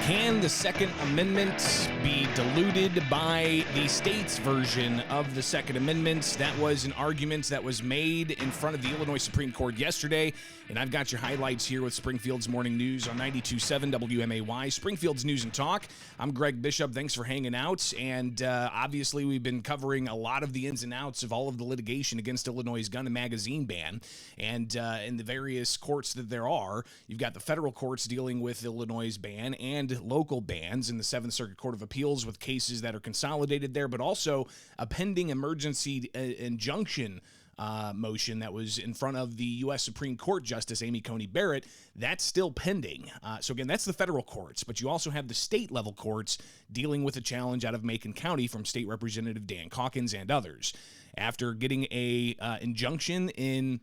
Can the Second Amendment be diluted by the state's version of the Second Amendment? That was an argument that was made in front of the Illinois Supreme Court yesterday, and I've got your highlights here with Springfield's Morning News on 92.7 WMAY, Springfield's News and Talk. I'm Greg Bishop. Thanks for hanging out, and obviously we've been covering a lot of the ins and outs of all of the litigation against Illinois' gun and magazine ban, and in the various courts that there are, you've got the federal courts dealing with Illinois' ban and local bans in the Seventh Circuit Court of Appeals with cases that are consolidated there, but also a pending emergency injunction motion that was in front of the U.S. Supreme Court Justice Amy Coney Barrett. That's still pending. So again, that's the federal courts, but you also have the state level courts dealing with a challenge out of Macon County from State Representative Dan Calkins and others. After getting a injunction in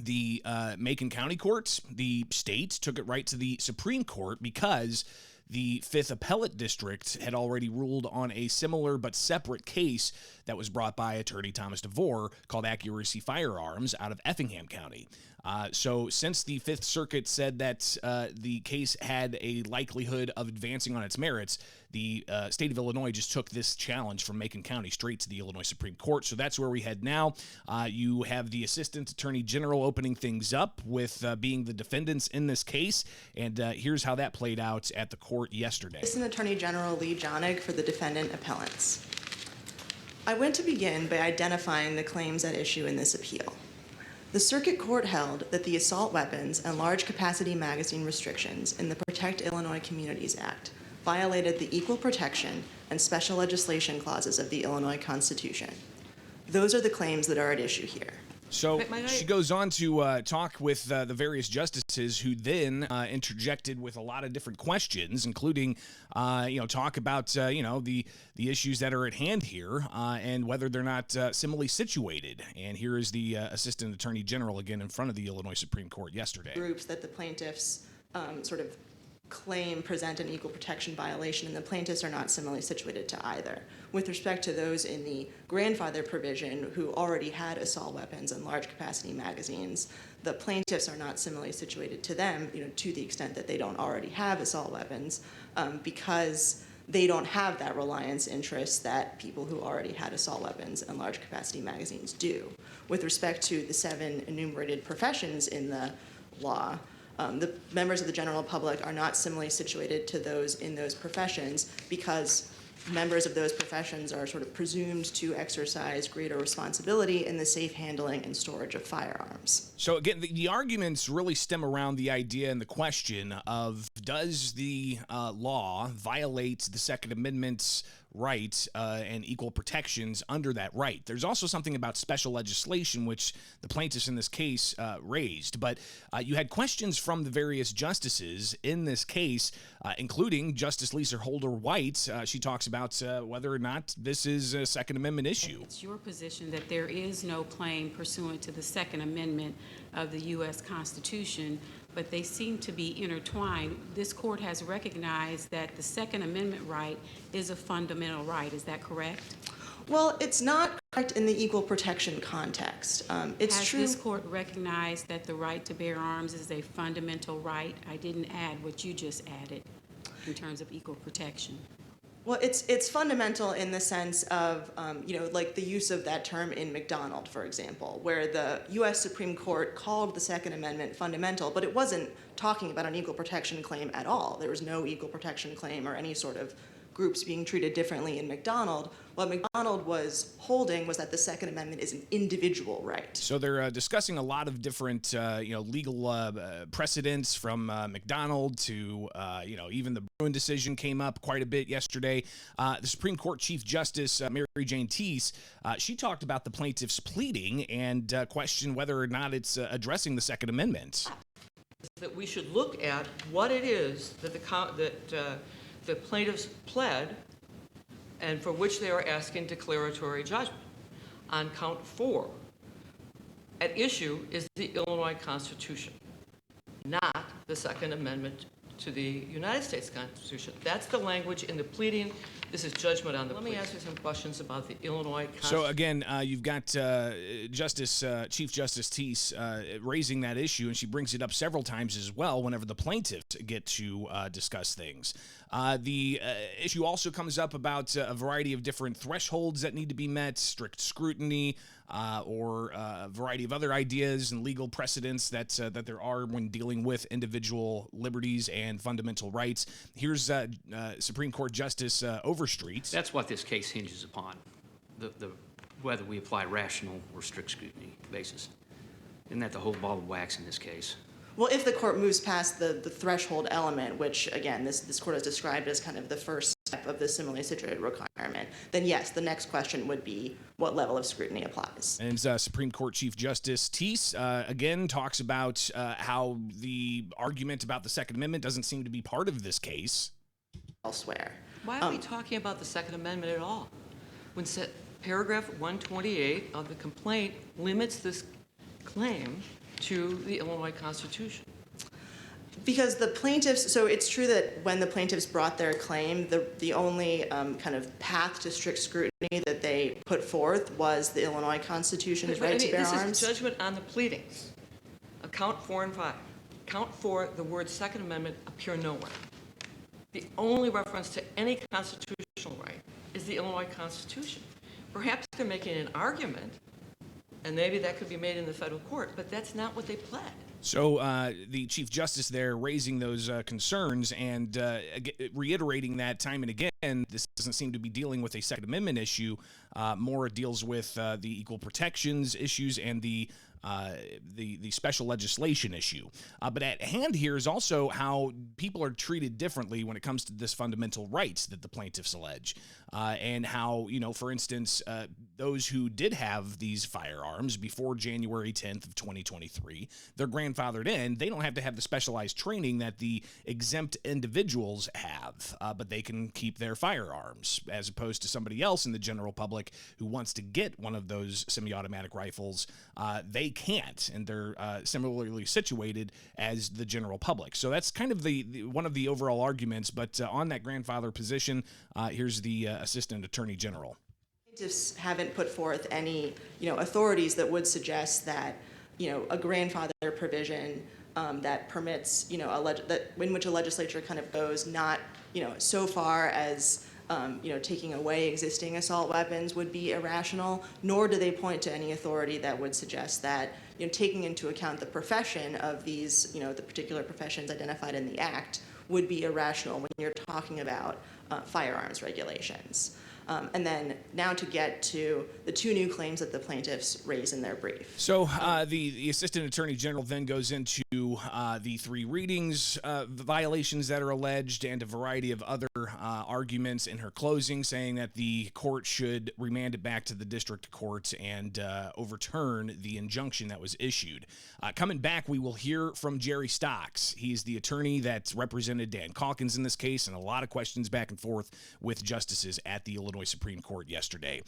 the Macon County courts, the state took it right to the Supreme Court because the 5th Appellate District had already ruled on a similar but separate case that was brought by attorney Thomas DeVore called Accuracy Firearms out of Effingham County. So since the 5th Circuit said that the case had a likelihood of advancing on its merits, the state of Illinois just took this challenge from Macon County straight to the Illinois Supreme Court. So that's where we head now. You have the Assistant Attorney General opening things up with being the defendants in this case. And here's how that played out at the court yesterday. Assistant Attorney General Lee Jonig for the defendant appellants. I want to begin by identifying the claims at issue in this appeal. The Circuit Court held that the assault weapons and large capacity magazine restrictions in the Protect Illinois Communities Act violated the equal protection and special legislation clauses of the Illinois Constitution. Those are the claims that are at issue here. So she goes on to talk with the various justices who then interjected with a lot of different questions, including, talk about, the issues that are at hand here and whether they're not similarly situated. And here is the Assistant Attorney General again in front of the Illinois Supreme Court yesterday. Groups that the plaintiffs sort of claim present an equal protection violation, and the plaintiffs are not similarly situated to either. With respect to those in the grandfather provision who already had assault weapons and large capacity magazines, the plaintiffs are not similarly situated to them, to the extent that they don't already have assault weapons, because they don't have that reliance interest that people who already had assault weapons and large capacity magazines do. With respect to the 7 enumerated professions in the law, the members of the general public are not similarly situated to those in those professions because members of those professions are sort of presumed to exercise greater responsibility in the safe handling and storage of firearms. So again, the arguments really stem around the idea and the question of, does the law violate the Second Amendment's right and equal protections under that right? There's also something about special legislation, which the plaintiffs in this case raised. But you had questions from the various justices in this case, including Justice Lisa Holder White. She talks about whether or not this is a Second Amendment issue. It's your position that there is no claim pursuant to the Second Amendment of the U.S. Constitution, but they seem to be intertwined. This court has recognized that the Second Amendment right is a fundamental right. Is that correct? Well, it's not correct in the equal protection context. It's true. Has this court recognized that the right to bear arms is a fundamental right? I didn't add what you just added in terms of equal protection. Well, it's fundamental in the sense of, like the use of that term in McDonald, for example, where the U.S. Supreme Court called the Second Amendment fundamental, but it wasn't talking about an equal protection claim at all. There was no equal protection claim or any sort of groups being treated differently in McDonald. What McDonald was holding was that the Second Amendment is an individual right. So they're discussing a lot of different, legal precedents from McDonald to, even the Bruin decision came up quite a bit yesterday. The Supreme Court Chief Justice Mary Jane Teese, she talked about the plaintiffs' pleading and questioned whether or not it's addressing the Second Amendment. That we should look at what it is that the plaintiffs pled and for which they are asking declaratory judgment. On count 4, at issue is the Illinois Constitution, not the Second Amendment to the United States Constitution. That's the language in the pleading. This is judgment on the plea. Let me ask you some questions about the Illinois Constitution. So again, you've got Chief Justice Teese raising that issue, and she brings it up several times as well whenever the plaintiffs get to discuss things. The issue also comes up about a variety of different thresholds that need to be met, strict scrutiny, or a variety of other ideas and legal precedents that there are when dealing with individual liberties and fundamental rights. Here's Supreme Court Justice Overstreet. That's what this case hinges upon, whether we apply rational or strict scrutiny basis. Isn't that the whole ball of wax in this case? Well, if the court moves past the threshold element, which, again, this court has described as kind of the first step of the similarly situated requirement, then yes, the next question would be what level of scrutiny applies. And Supreme Court Chief Justice Teese, again, talks about how the argument about the Second Amendment doesn't seem to be part of this case. Elsewhere. Why are we talking about the Second Amendment at all? When paragraph 128 of the complaint limits this claim to the Illinois Constitution. Because the plaintiffs, so it's true that when the plaintiffs brought their claim, the only kind of path to strict scrutiny that they put forth was the Illinois Constitution's right to bear arms. This is judgment on the pleadings. Count 4 and 5. Count 4, the words Second Amendment appear nowhere. The only reference to any constitutional right is the Illinois Constitution. Perhaps they're making an argument, and maybe that could be made in the federal court, but that's not what they pled. So the Chief Justice there raising those concerns and reiterating that time and again, this doesn't seem to be dealing with a Second Amendment issue. More it deals with the equal protections issues and the special legislation issue. But at hand here is also how people are treated differently when it comes to this fundamental rights that the plaintiffs allege. And how, for instance, those who did have these firearms before January 10th of 2023, they're grandfathered in. They don't have to have the specialized training that the exempt individuals have, but they can keep their firearms, as opposed to somebody else in the general public who wants to get one of those semi-automatic rifles. They can't, and they're similarly situated as the general public. So that's kind of the one of the overall arguments. But on that grandfather position, here's the Assistant Attorney General. Plaintiffs haven't put forth any, authorities that would suggest that, a grandfather provision that permits, that in which a legislature kind of goes not, so far as taking away existing assault weapons would be irrational, nor do they point to any authority that would suggest that, taking into account the profession of these, the particular professions identified in the Act would be irrational when you're talking about firearms regulations. And then now to get to the two new claims that the plaintiffs raise in their brief. So the Assistant Attorney General then goes into the three readings violations that are alleged and a variety of other arguments in her closing, saying that the court should remand it back to the district court and overturn the injunction that was issued. Coming back, we will hear from Jerry Stocks. He's the attorney that represented Dan Calkins in this case, and a lot of questions back and forth with justices at the Illinois Supreme Court yesterday.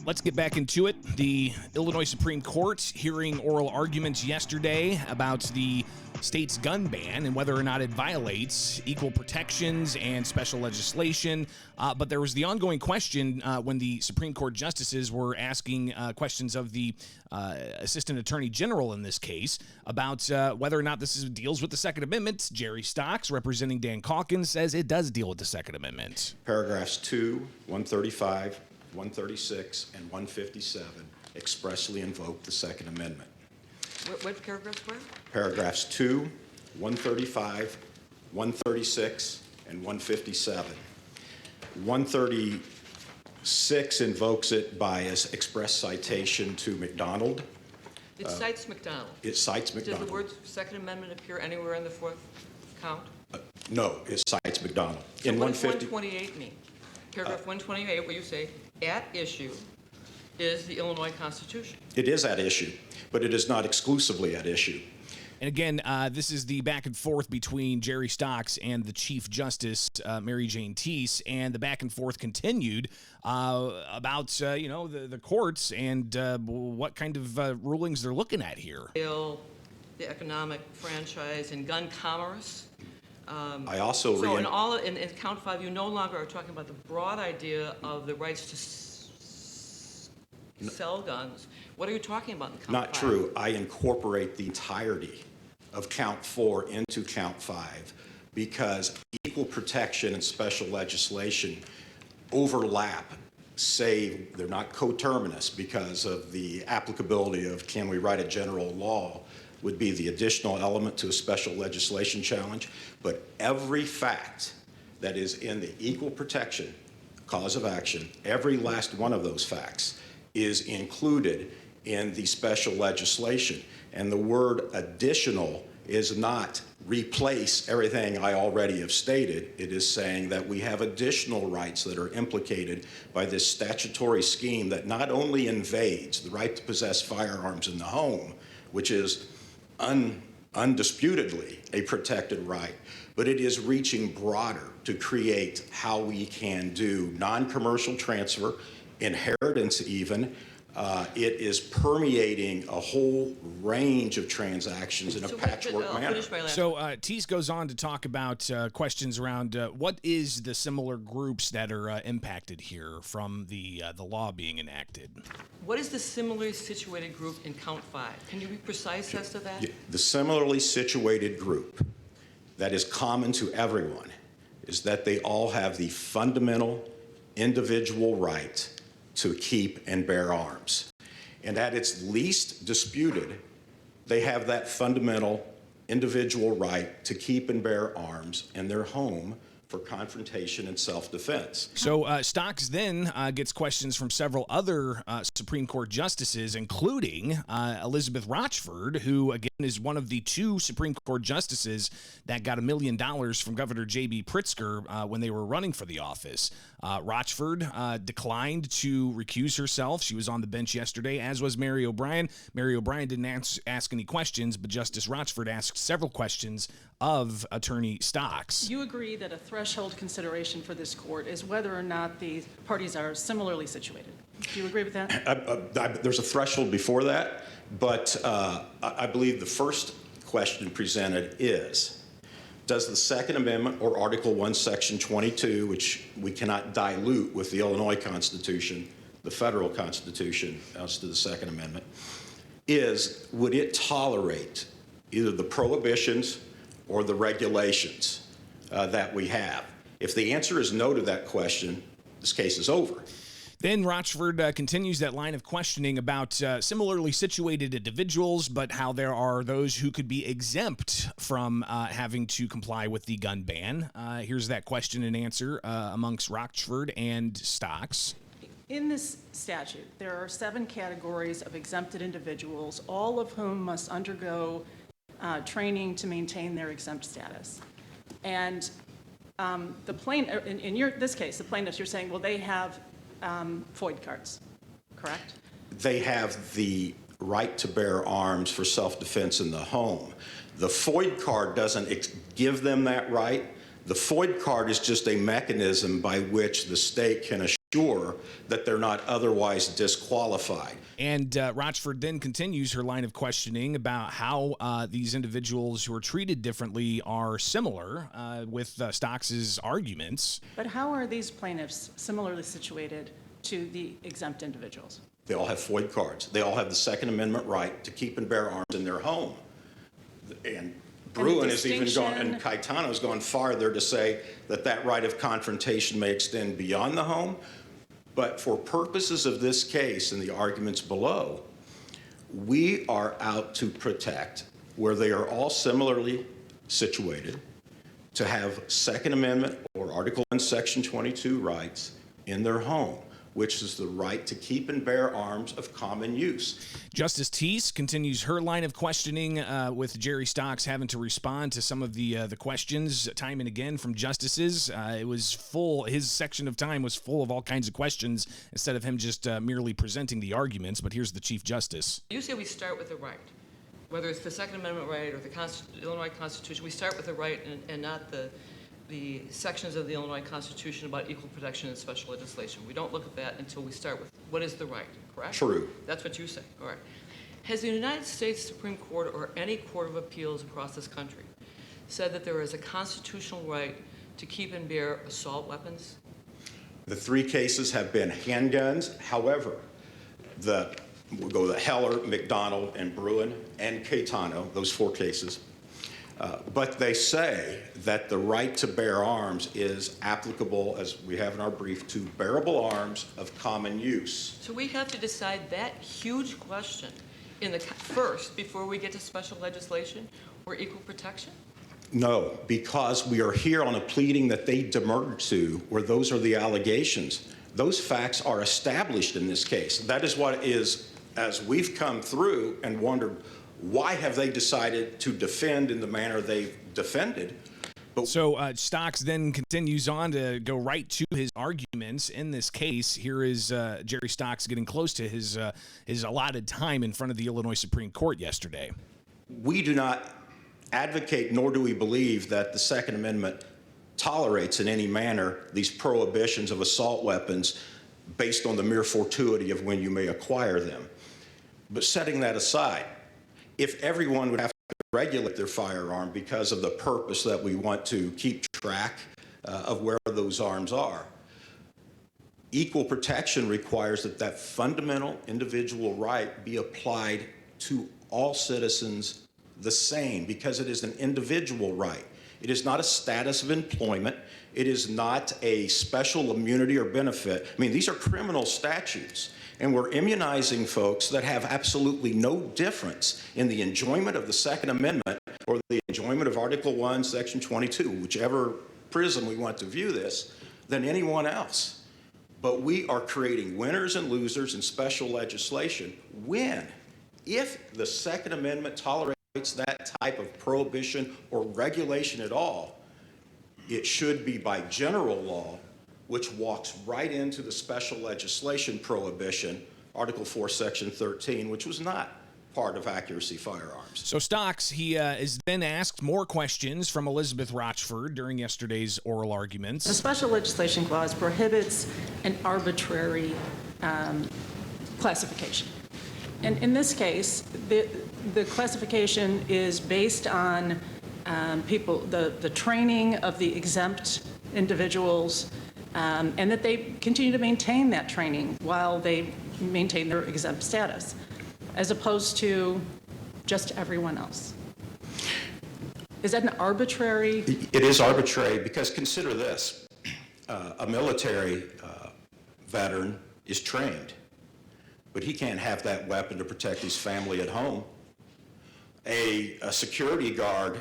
Let's get back into it. The Illinois Supreme Court hearing oral arguments yesterday about the state's gun ban and whether or not it violates equal protections and special legislation. But there was the ongoing question when the Supreme Court justices were asking questions of the Assistant Attorney General in this case about whether or not this deals with the Second Amendment. Jerry Stocks, representing Dan Calkins, says it does deal with the Second Amendment. Paragraphs 2, 135, 136, and 157 expressly invoke the Second Amendment. What paragraphs were? Paragraphs 2, 135, 136, and 157. 136 invokes it by express citation to McDonald. It cites McDonald. It cites McDonald. Does the word Second Amendment appear anywhere in the fourth count? No, it cites McDonald. So In what does 150, 128 mean? Paragraph 128, where you say, at issue is the Illinois Constitution. it is at issue, but it is not exclusively at issue. And again, this is the back and forth between Jerry Stocks and the Chief Justice, Mary Jane Teese, and the back and forth continued about, the courts and what kind of rulings they're looking at here. The economic franchise and gun commerce. I also So in count 5, you no longer are talking about the broad idea of the rights to sell guns. What are you talking about in count 5? Not true. I incorporate the entirety of count 4 into count 5 because equal protection and special legislation overlap, say they're not coterminous because of the applicability of can we write a general law would be the additional element to a special legislation challenge. But every fact that is in the equal protection cause of action, every last one of those facts is included in the special legislation. And the word additional is not replace everything I already have stated. It is saying that we have additional rights that are implicated by this statutory scheme that not only invades the right to possess firearms in the home, which is undisputedly a protected right, but it is reaching broader to create how we can do non-commercial transfer, inheritance even. It is permeating a whole range of transactions in a patchwork manner. So Tease goes on to talk about questions around what is the similar groups that are impacted here from the law being enacted. What is the similarly situated group in count 5? Can you be precise as to that? The similarly situated group that is common to everyone is that they all have the fundamental individual right to keep and bear arms. And at its least disputed, they have that fundamental individual right to keep and bear arms in their home for confrontation and self-defense. So Stocks then gets questions from several other Supreme Court justices, including Elizabeth Rochford, who, again, is one of the 2 Supreme Court justices that got $1 million from Governor J.B. Pritzker when they were running for the office. Rochford declined to recuse herself. She was on the bench yesterday, as was Mary O'Brien. Mary O'Brien didn't ask any questions, but Justice Rochford asked several questions of Attorney Stocks. You agree that a threshold consideration for this court is whether or not the parties are similarly situated. Do you agree with that? There's a threshold before that, but I believe the first question presented is, does the Second Amendment or Article 1, Section 22, which we cannot dilute with the Illinois Constitution, the federal Constitution as to the Second Amendment, would it tolerate either the prohibitions or the regulations that we have? If the answer is no to that question, this case is over. Then Rochford continues that line of questioning about similarly situated individuals, but how there are those who could be exempt from having to comply with the gun ban. Here's that question and answer amongst Rochford and Stocks. In this statute, there are 7 categories of exempted individuals, all of whom must undergo training to maintain their exempt status. And the plaintiff, in this case, the plaintiffs, you're saying, well, they have FOID cards, correct? They have the right to bear arms for self-defense in the home. The FOID card doesn't give them that right. The FOID card is just a mechanism by which the state can assure that they're not otherwise disqualified. And Rochford then continues her line of questioning about how these individuals who are treated differently are similar with Stocks' arguments. But how are these plaintiffs similarly situated to the exempt individuals? They all have FOID cards. They all have the Second Amendment right to keep and bear arms in their home. And Bruin has even gone, and Caetano has gone farther to say that that right of confrontation may extend beyond the home. But for purposes of this case and the arguments below, we are out to protect where they are all similarly situated to have Second Amendment or Article 1, Section 22 rights in their home, which is the right to keep and bear arms of common use. Justice Tease continues her line of questioning with Jerry Stocks having to respond to some of the questions time and again from justices. It was full. His section of time was full of all kinds of questions instead of him just merely presenting the arguments. But here's the Chief Justice. You say we start with the right. Whether it's the Second Amendment right or the Illinois Constitution, we start with the right and not the sections of the Illinois Constitution about equal protection and special legislation. We don't look at that until we start with what is the right, correct? True. That's what you say. All right. Has the United States Supreme Court or any court of appeals across this country said that there is a constitutional right to keep and bear assault weapons? The 3 cases have been handguns. However, we'll go to Heller, McDonald, and Bruin, and Caetano, those 4 cases. But they say that the right to bear arms is applicable, as we have in our brief, to bearable arms of common use. So we have to decide that huge question first before we get to special legislation or equal protection? No, because we are here on a pleading that they demurred to, where those are the allegations. Those facts are established in this case. That is what is, as we've come through and wondered, why have they decided to defend in the manner they've defended? So Stocks then continues on to go right to his arguments in this case. Here is Jerry Stocks getting close to his allotted time in front of the Illinois Supreme Court yesterday. We do not advocate, nor do we believe that the Second Amendment tolerates in any manner these prohibitions of assault weapons based on the mere fortuity of when you may acquire them. But setting that aside, if everyone would have to regulate their firearm because of the purpose that we want to keep track of where those arms are, equal protection requires that that fundamental individual right be applied to all citizens the same, because it is an individual right. It is not a status of employment. It is not a special immunity or benefit. I mean, these are criminal statutes, and we're immunizing folks that have absolutely no difference in the enjoyment of the Second Amendment or the enjoyment of Article 1, Section 22, whichever prism we want to view this, than anyone else. But we are creating winners and losers in special legislation when, if the Second Amendment tolerates that type of prohibition or regulation at all, it should be by general law, which walks right into the special legislation prohibition, Article 4, Section 13, which was not part of accuracy firearms. So Stocks, he is then asked more questions from Elizabeth Rochford during yesterday's oral arguments. The special legislation clause prohibits an arbitrary classification. And in this case, the classification is based on the training of the exempt individuals, and that they continue to maintain that training while they maintain their exempt status, as opposed to just everyone else. Is that an arbitrary? It is arbitrary because consider this. A military veteran is trained, but he can't have that weapon to protect his family at home. A security guard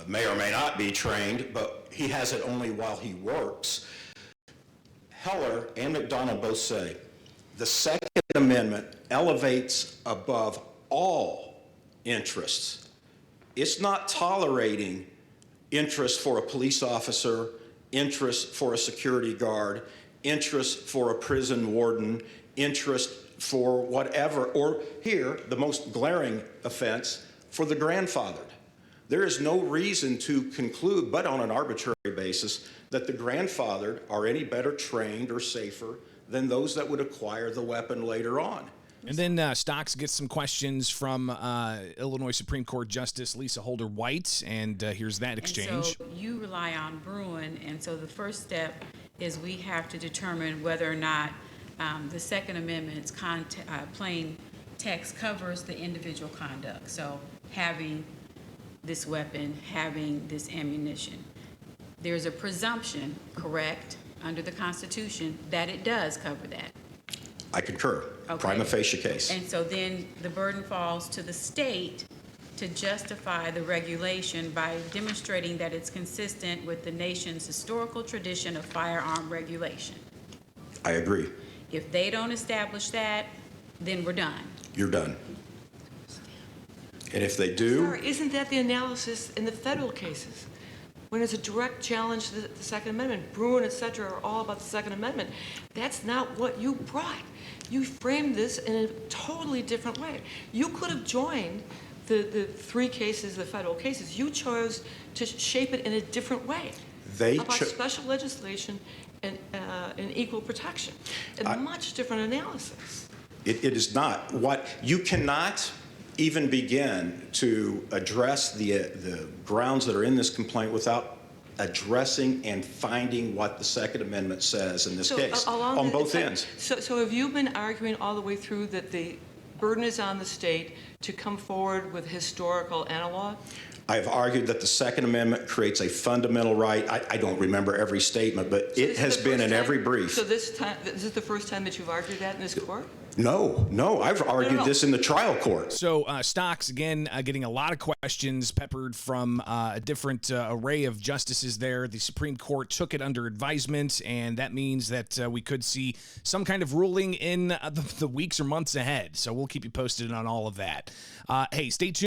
may or may not be trained, but he has it only while he works. Heller and McDonald both say the Second Amendment elevates above all interests. It's not tolerating interest for a police officer, interest for a security guard, interest for a prison warden, interest for whatever, or here, the most glaring offense, for the grandfathered. There is no reason to conclude, but on an arbitrary basis, that the grandfathered are any better trained or safer than those that would acquire the weapon later on. And then Stocks gets some questions from Illinois Supreme Court Justice Lisa Holder White, and here's that exchange. And so you rely on Bruin, and so the first step is we have to determine whether or not the Second Amendment's plain text covers the individual conduct. So having this weapon, having this ammunition. There's a presumption, correct, under the Constitution that it does cover that. I concur. Okay. Prima facie case. And so then the burden falls to the state to justify the regulation by demonstrating that it's consistent with the nation's historical tradition of firearm regulation. I agree. If they don't establish that, then we're done. You're done. And if they do, Sir, isn't that the analysis in the federal cases? When it's a direct challenge to the Second Amendment, Bruin, et cetera, are all about the Second Amendment. That's not what you brought. You framed this in a totally different way. You could have joined the three cases, the federal cases. You chose to shape it in a different way. About special legislation and equal protection. A much different analysis. It is not. What you cannot even begin to address the grounds that are in this complaint without addressing and finding what the Second Amendment says in this case, on both ends. So have you been arguing all the way through that the burden is on the state to come forward with historical analog? I've argued that the Second Amendment creates a fundamental right. I don't remember every statement, but So it this is has the been first in time- every brief. So this is the first time that you've argued that in this court? No, I've argued no. this in the trial court. So Stocks, again, getting a lot of questions peppered from a different array of justices there. The Supreme Court took it under advisement, and that means that we could see some kind of ruling in the weeks or months ahead. So we'll keep you posted on all of that. Hey, stay tuned.